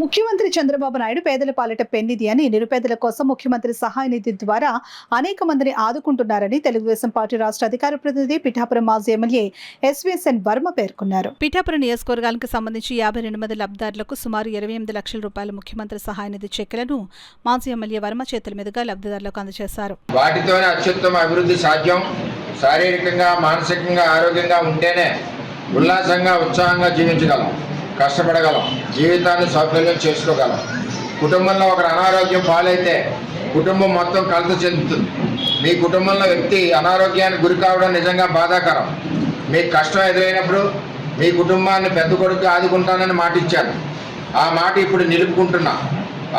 ముఖ్యమంత్రి చంద్రబాబు నాయుడు పేదల పాలిట పెన్నిధి అని నిరుపేదల కోసం ముఖ్యమంత్రి సహాయ నిధి ద్వారా అనేక మందిని ఆదుకుంటున్నారని తెలుగుదేశం పార్టీ రాష్ట్ర అధికార ప్రతినిధి పిఠాపురం మాజీ ఎమ్మెల్యే ఎస్వీఎస్ఎన్ వర్మ పేర్కొన్నారు. పిఠాపురం నియోజకవర్గానికి సంబంధించి 52 మంది లబ్ధిదారులకు సుమారు 28 లక్షల రూపాయల ముఖ్యమంత్రి సహాయ నిధి చెక్కులను మాజీ ఎమ్మెల్యే వర్మ చేతుల మీదుగా లబ్ధిదారులకు అందజేశారు. వాటితోనే అత్యుత్తమ అభివృద్ధి సాధ్యం. శారీరకంగా మానసికంగా ఆరోగ్యంగా ఉంటేనే ఉల్లాసంగా ఉత్సాహంగా జీవించగలం, కష్టపడగలం, జీవితాన్ని సౌకర్యం చేసుకోగలం. కుటుంబంలో ఒకరు అనారోగ్యం పాలైతే కుటుంబం మొత్తం కలత చెందుతుంది. మీ కుటుంబంలో వ్యక్తి అనారోగ్యానికి గురి కావడం నిజంగా బాధాకరం. మీకు కష్టం ఎదురైనప్పుడు మీ కుటుంబాన్ని పెద్ద కొడుకు ఆదుకుంటానని మాట ఇచ్చాను. ఆ మాట ఇప్పుడు నిలుపుకుంటున్నా.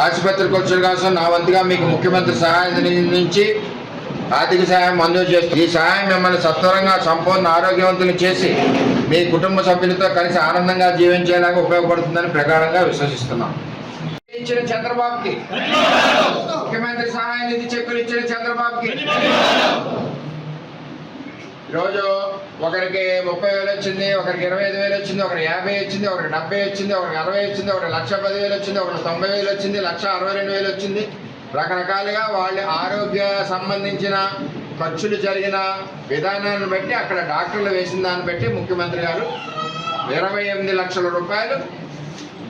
ఆసుపత్రి ఖర్చుల కోసం నా వంతుగా మీకు ముఖ్యమంత్రి సహాయ నిధి నుంచి ఆర్థిక సహాయం మంజూరు చేస్తుంది. ఈ సహాయం మిమ్మల్ని సత్వరంగా సంపూర్ణ ఆరోగ్యవంతులు చేసి మీ కుటుంబ సభ్యులతో కలిసి ఆనందంగా జీవించేలాగా ఉపయోగపడుతుందని ప్రగాఢంగా విశ్వసిస్తున్నాం. ఇచ్చిన చంద్రబాబుకి, ముఖ్యమంత్రి సహాయ నిధి చెక్కులు ఇచ్చిన చంద్రబాబుకి ఈరోజు ఒకరికి 30,000 వచ్చింది, ఒకరికి 25,000 వచ్చింది, ఒకరికి 50 వచ్చింది, ఒకరికి 70 వచ్చింది, ఒకరికి 60 వచ్చింది, ఒకరికి 1,10,000 వచ్చింది, ఒకరికి 90,000 వచ్చింది, 1,62,000 వచ్చింది. రకరకాలుగా వాళ్ళ ఆరోగ్య సంబంధించిన ఖర్చులు జరిగిన విధానాన్ని బట్టి అక్కడ డాక్టర్లు వేసిన దాన్ని బట్టి ముఖ్యమంత్రి గారు 28 లక్షల రూపాయలు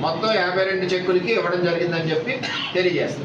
మొత్తం 52 చెక్కులకి ఇవ్వడం జరిగిందని చెప్పి తెలియజేస్తారు.